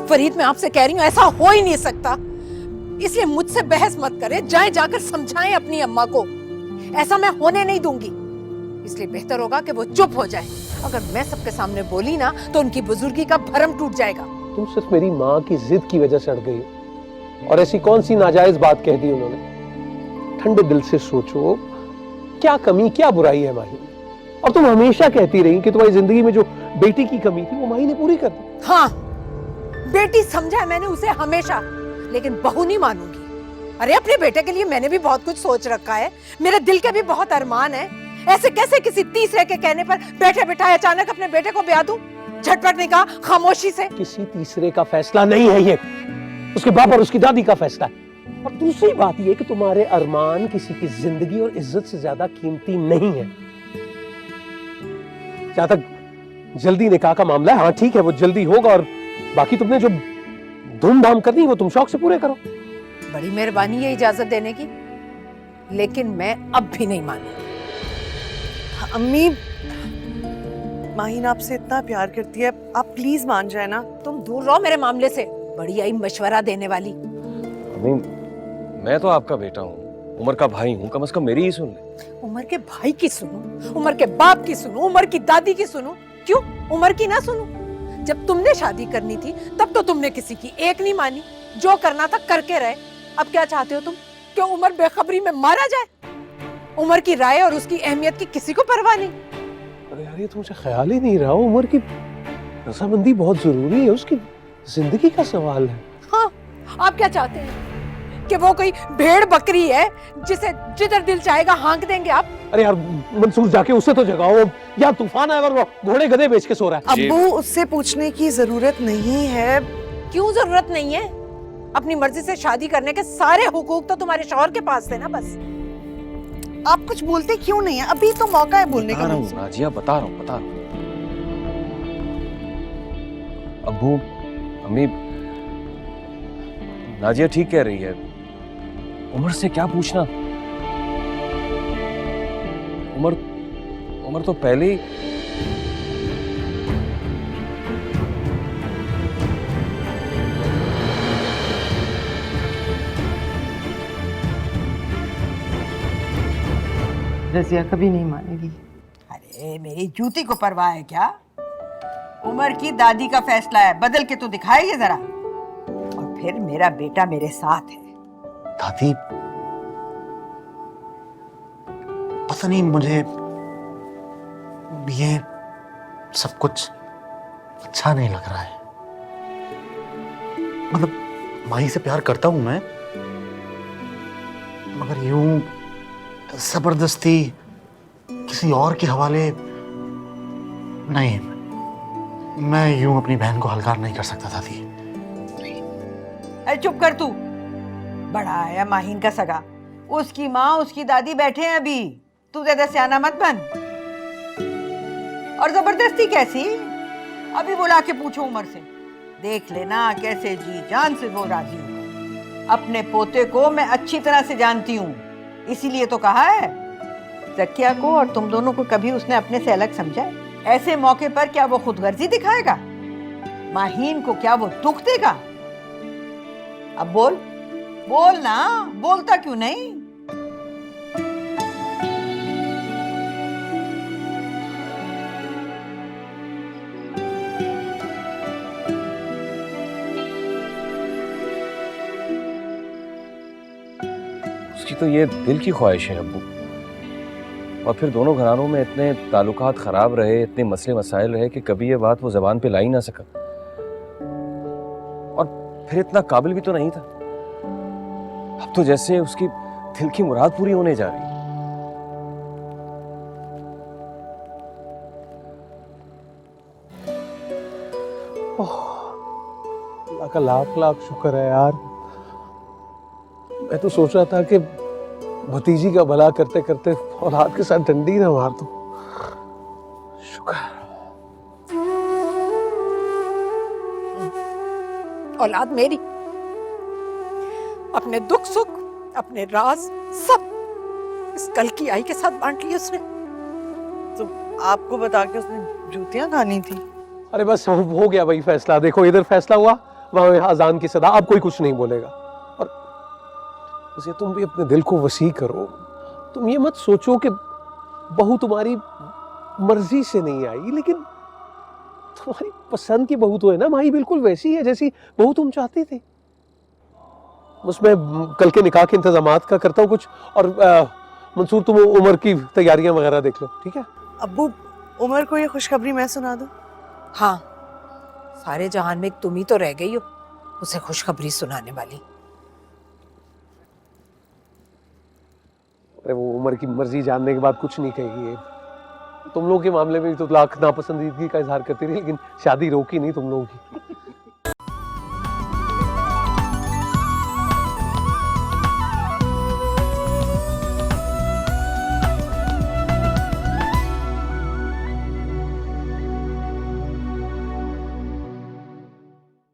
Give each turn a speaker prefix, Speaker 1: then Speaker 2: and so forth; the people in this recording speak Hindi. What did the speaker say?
Speaker 1: फरीद, मैं आपसे कह रही हूँ ऐसा हो ही नहीं सकता, इसलिए मुझसे बहस मत करें, जाएं जाकर समझाएं अपनी अम्मा को। ऐसा मैं होने नहीं दूंगी, इसलिए बेहतर होगा कि वो चुप हो जाए। अगर मैं सबके सामने बोली ना तो उनकी बुजुर्गी का भरम टूट जाएगा।
Speaker 2: तुम सिर्फ मेरी माँ की जिद की वजह से अड़ गई हो, और ऐसी कौन सी नाजायज बात कह दी उन्होंने? ठंडे दिल से सोचो, क्या कमी क्या बुराई है माही में? और तुम हमेशा कहती रही कि तुम्हारी जिंदगी में जो बेटी की कमी थी वो माही ने पूरी कर दी।
Speaker 1: हाँ, बेटी समझा है मैंने उसे हमेशा, लेकिन बहू नहीं मानूंगी। अरे अपने बेटे के लिए मैंने भी बहुत कुछ सोच रखा है, मेरे दिल के भी बहुत अरमान है। ऐसे कैसे किसी तीसरे के कहने पर बैठे बिठाए अचानक अपने बेटे को ब्याह दूं? झटपट नहीं कहा, खामोशी से।
Speaker 2: किसी तीसरे का फैसला नहीं है ये, उसके बाप और उसकी दादी का फैसला है। और दूसरी बात ये कि तुम्हारे अरमान किसी की जिंदगी और इज्जत से ज्यादा कीमती नहीं है। जहां तक जल्दी निकाह का मामला है, हाँ ठीक है, वो जल्दी होगा, और बाकी तुमने जो धूमधाम करनी वो तुम शौक से पूरे करो।
Speaker 1: बड़ी मेहरबानी है इजाजत देने की, लेकिन मैं अब भी नहीं मानूंगी।
Speaker 3: अम्मी, माहीन आपसे इतना प्यार करती है, आप प्लीज मान जाए ना।
Speaker 1: तुम दूर रहो मेरे मामले से, बड़ी आई मशवरा देने वाली।
Speaker 4: अम्मी, मैं तो आपका बेटा हूँ, उमर का भाई हूँ, कम से कम मेरी ही सुन ले।
Speaker 1: उमर के भाई की सुनूं, उमर के बाप की सुनूं, उमर की दादी की सुनूं? क्यों उमर की ना सुनूं? जब तुमने शादी करनी थी तब तो तुमने किसी की एक नहीं मानी, जो करना था करके रहे। अब क्या चाहते हो तुम, कि उमर बेखबरी में मारा जाए? उमर की राय और उसकी अहमियत की किसी को परवाह नहीं।
Speaker 2: अरे यार, ये तो मुझे ख्याल ही नहीं रहा, उमर की रजामंदी बहुत जरूरी है, उसकी जिंदगी का सवाल है।
Speaker 1: हाँ, आप क्या चाहते हैं कि वो कोई भेड़ बकरी है जिसे जिधर दिल चाहेगा हाँक देंगे आप?
Speaker 2: अरे यार मंसूर, जाके उससे तो जगाओ, या तूफान आया और वो घोड़े गधे बेच के सो रहा है।
Speaker 3: अब्बू, उससे पूछने की जरूरत नहीं है।
Speaker 1: क्यों जरूरत नहीं है? अपनी मर्जी से शादी करने के सारे हुकूक तो तुम्हारे शौहर के पास थे ना। बस
Speaker 3: आप कुछ बोलते क्यों नहीं है? अभी तो मौका है बोलने का।
Speaker 4: नाजिया, बता रहा हूँ। अब्बू, अम्मी, नाजिया ठीक कह रही है, उमर से क्या पूछना? उमर तो पहले ही
Speaker 5: रजिया कभी नहीं मानेगी।
Speaker 6: अरे मेरी जूती को परवाह है क्या? उमर की दादी का फैसला है, बदल के तो दिखाइए जरा। और फिर मेरा बेटा मेरे साथ है।
Speaker 7: दादी, पता नहीं, मुझे ये सब कुछ अच्छा नहीं लग रहा है। मतलब माही से प्यार करता हूं मैं, मगर यूं जबरदस्ती किसी और के हवाले नहीं। मैं यूं अपनी बहन को हलकार नहीं कर सकता दादी।
Speaker 6: अरे चुप कर तू, बड़ा आया माहीन का सगा, उसकी माँ उसकी दादी बैठे हैं अभी, तू ज्यादा सियाना मत बन। और जबरदस्ती कैसी? अभी बुला के पूछो उमर से, देख लेना कैसे जी जान से वो राजी होगा। अपने पोते को मैं अच्छी तरह से जानती हूँ, इसीलिए तो कहा है। जकिया को और तुम दोनों को कभी उसने अपने से अलग समझा है? ऐसे मौके पर क्या वो खुदगर्जी दिखाएगा? माहीन को क्या वो दुख देगा? अब बोल, बोल ना, बोलता क्यों नहीं?
Speaker 4: उसकी तो ये दिल की ख्वाहिश है अब्बू, और फिर दोनों घरानों में इतने ताल्लुकात खराब रहे, इतने मसले मसाइल रहे कि कभी ये बात वो जबान पे ला ही ना सका। और फिर इतना काबिल भी तो नहीं था। अब तो जैसे उसकी दिल की मुराद पूरी होने जा रही है।
Speaker 2: अल्लाह का लाख लाख शुक्र है यार। मैं तो सोच रहा था कि भतीजी का भला करते करते औलाद के साथ डंडी ना मार दूं। शुक्र।
Speaker 1: औलाद मेरी, अपने दुख सुख, अपने राज सब इस कल की आई के साथ बांट लिए उसने।
Speaker 3: तो आपको बता के उसने जूतियां खानी थी।
Speaker 2: अरे बस हो गया भाई फैसला। देखो इधर फैसला हुआ, वहां अजान की सदा, अब कोई कुछ नहीं बोलेगा। और उसे तुम भी अपने दिल को वसी करो। तुम ये मत सोचो कि बहू तुम्हारी मर्जी से नहीं आई, लेकिन तुम्हारी पसंद की बहू तो है ना माही, बिल्कुल वैसी है जैसी बहू तुम चाहती थी। उसमें कल के निकाह के इंतजामात का करता हूँ कुछ, और मंसूर तुम उमर की तैयारियां वगैरह देख लो, ठीक है?
Speaker 3: अब्बू, उमर को ये खुशखबरी मैं सुना दूं?
Speaker 1: हाँ, सारे जहान में तुम ही तो रह गई हो उसे खुशखबरी सुनाने वाली।
Speaker 2: अरे वो उमर की मर्जी जानने के बाद कुछ नहीं कहेगी ये। तुम लोगों के मामले में तो लाख नापसंदीदगी का इजहार करती रही, लेकिन शादी रोकी नहीं तुम लोगों की।